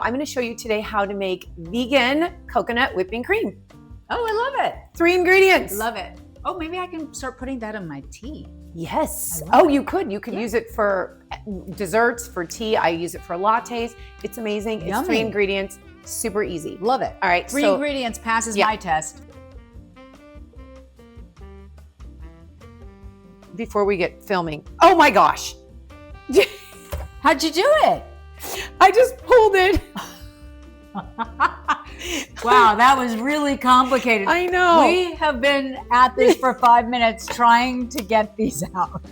I'm going to show you today how to make vegan coconut whipping cream. Oh, I love it. 3 ingredients. Love it. Oh, maybe I can start putting that in my tea. Yes. Oh, you could. You could use it for desserts, for tea. I use it for lattes. It's amazing. It's Yummy. 3 ingredients. Super easy. Love it. All right. 3 ingredients passes my test. Before we get filming. Oh my gosh. How'd you do it? I just pulled it. Wow, that was really complicated. I know. We have been at this for 5 minutes trying to get these out.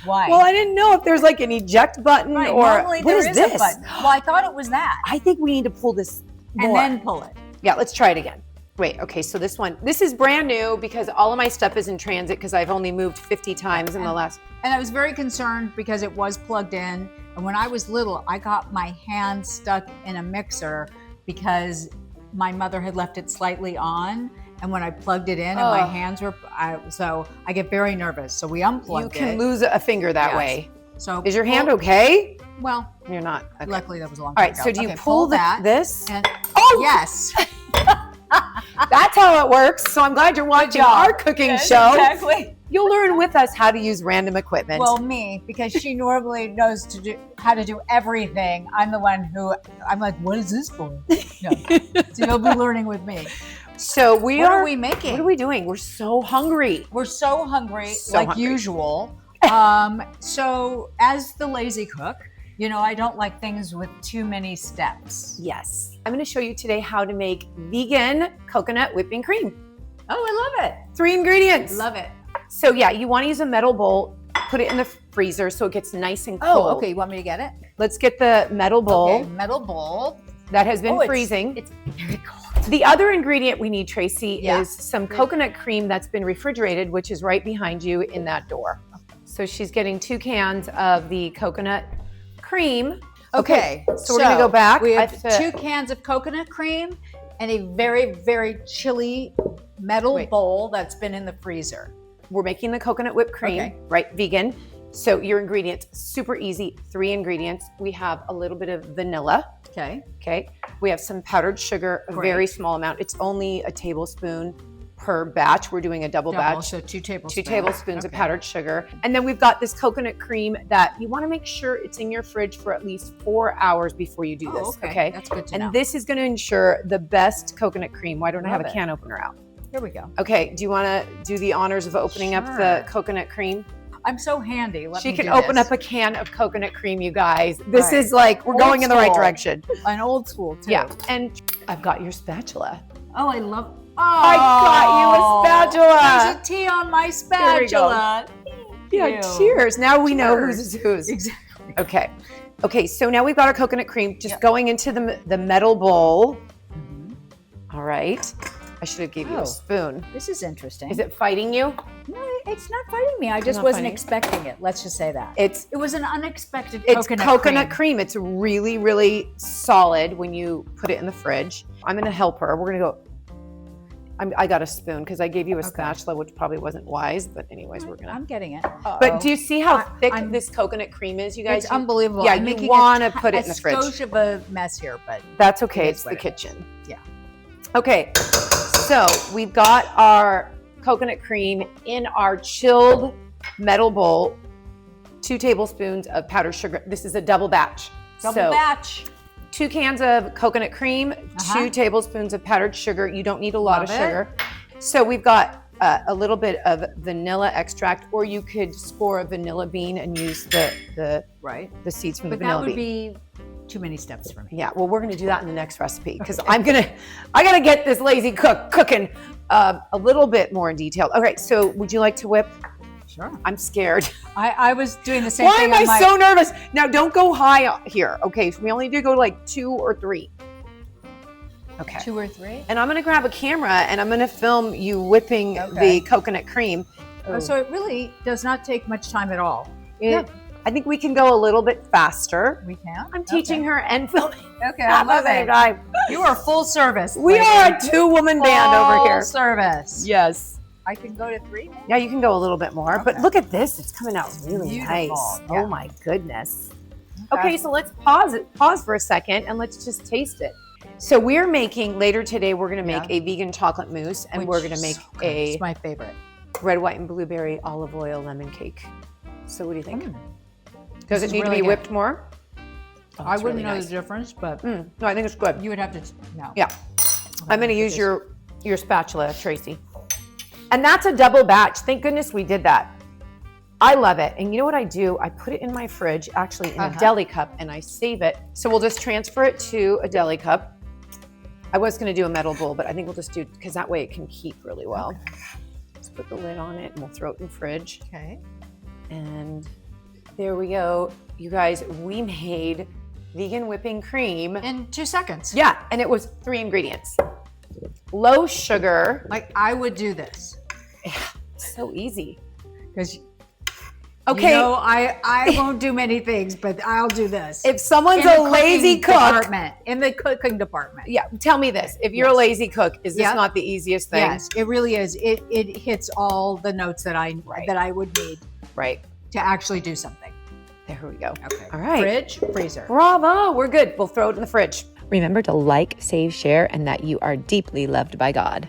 Why? Well, I didn't know if there's like an eject button or normally what there is a this? button. Well, I thought it was that. I think we need to pull this more. And then pull it. Yeah, let's try it again. Wait, okay, so this is brand new because all of my stuff is in transit because I've only moved 50 times in the last. And I was very concerned because it was plugged in. And when I was little, I got my hand stuck in a mixer because my mother had left it slightly on. And when I plugged it in and my hands were, so I get very nervous. So we unplugged it. You can lose a finger that way. So is your hand okay? Well, you're not. Okay. Luckily that was a long time ago. All right, so do you pull this? And yes. That's how it works. So I'm glad you're watching our cooking show. Exactly. You'll learn with us how to use random equipment. Well, me, because she normally knows how to do everything. I'm the one who, I'm like, what is this for? No. So you'll be learning with me. So what are we making? What are we doing? We're so hungry. We're so hungry, usual. So as the lazy cook, you know, I don't like things with too many steps. Yes. I'm going to show you today how to make vegan coconut whipping cream. Oh, I love it. 3 ingredients. Love it. So yeah, you want to use a metal bowl, put it in the freezer so it gets nice and cold. Oh, okay. You want me to get it? Let's get the metal bowl. Okay, metal bowl. That has been freezing. It's very cold. The other ingredient we need, Tracy, is some coconut cream that's been refrigerated, which is right behind you in that door. So she's getting 2 cans of the coconut cream. Okay, so we're going to go back. We have 2 cans of coconut cream and a very, very chilly metal bowl that's been in the freezer. We're making the coconut whipped cream, right? Vegan. So your ingredients, super easy, 3 ingredients. We have a little bit of vanilla. Okay. We have some powdered sugar, a very small amount. It's only a tablespoon per batch. We're doing a double batch. So 2 tablespoons. 2 tablespoons of powdered sugar. And then we've got this coconut cream that you want to make sure it's in your fridge for at least 4 hours before you do this. Okay. That's good to know. And this is going to ensure the best coconut cream. Why don't I have a can opener out? Here we go. Okay. Do you want to do the honors of opening up the coconut cream? I'm so handy. She can open up a can of coconut cream, you guys. This is like, we're going in the right direction. An old school too. Yeah. And I've got your spatula. Oh, I love. Oh, I got you a spatula. There's a tea on my spatula. Yeah, cheers. Now we know whose is whose. Exactly. Okay, so now we've got our coconut cream just going into the metal bowl. All right. I should have given you a spoon. This is interesting. Is it fighting you? No, it's not fighting me. I just wasn't expecting it. Let's just say that. It was an unexpected coconut cream. It's really, really solid when you put it in the fridge. I'm going to help her. We're going to go. I got a spoon because I gave you a spatula, which probably wasn't wise. But anyways, we're going to. I'm getting it. But do you see how thick this coconut cream is, you guys? It's unbelievable. Yeah, you want to put it in the fridge. A skosh of a mess here, but. That's okay. It's the kitchen. Yeah. Okay. So we've got our coconut cream in our chilled metal bowl, 2 tablespoons of powdered sugar. This is a double batch. Batch. 2 cans of coconut cream, 2 tablespoons of powdered sugar. You don't need a lot of sugar. So we've got a little bit of vanilla extract, or you could score a vanilla bean and use the seeds from the vanilla bean. But that would be too many steps for me. Yeah, well, we're going to do that in the next recipe because I got to get this lazy cooking a little bit more in detail. Okay, so would you like to whip? Sure. I'm scared. I was doing the same thing. Why am I so nervous? Now, don't go high here. Okay, so we only need to go like 2 or 3. Okay. 2 or 3? And I'm going to grab a camera and I'm going to film you whipping the coconut cream. Oh, so it really does not take much time at all. I think we can go a little bit faster. We can? I'm teaching her and filming. Okay, I love it. You are full service. We are a 2-woman band over here. Full service. Yes. I can go to 3 maybe? Yeah, you can go a little bit more. But look at this. It's coming out really nice. Yeah. Oh my goodness. Okay, so let's pause for a second and let's just taste it. So we're making, later today, we're gonna make a vegan chocolate mousse, and we're gonna make it's my favorite. red, white, and blueberry olive oil lemon cake. So what do you think? Does it is need really to be good. whipped more? Oh, I wouldn't really know nice. the difference, but No, I think it's good. you would have to know. Yeah. I'm gonna use your spatula, Tracy. And that's a double batch. Thank goodness we did that. I love it. And you know what I do? I put it in my fridge, actually in a deli cup, and I save it. So we'll just transfer it to a deli cup. I was gonna do a metal bowl, but I think we'll just do, because that way it can keep really well. Okay. Let's put the lid on it and we'll throw it in the fridge. Okay. And there we go. You guys, we made vegan whipping cream. In 2 seconds. Yeah, and it was 3 ingredients. Low sugar. Like I would do this. Yeah, so easy. Because okay, you know, I won't do many things, but I'll do this. if someone's a lazy cook, in the cooking department. yeah, tell me this. If you're a lazy cook, is this Yeah. not the easiest thing? Yes, it really is. It hits all the notes that I would need Right. to actually do something. There we go. Okay. All right. Fridge, freezer. Bravo. We're good. We'll throw it in the fridge. Remember to like, save, share, and that you are deeply loved by God.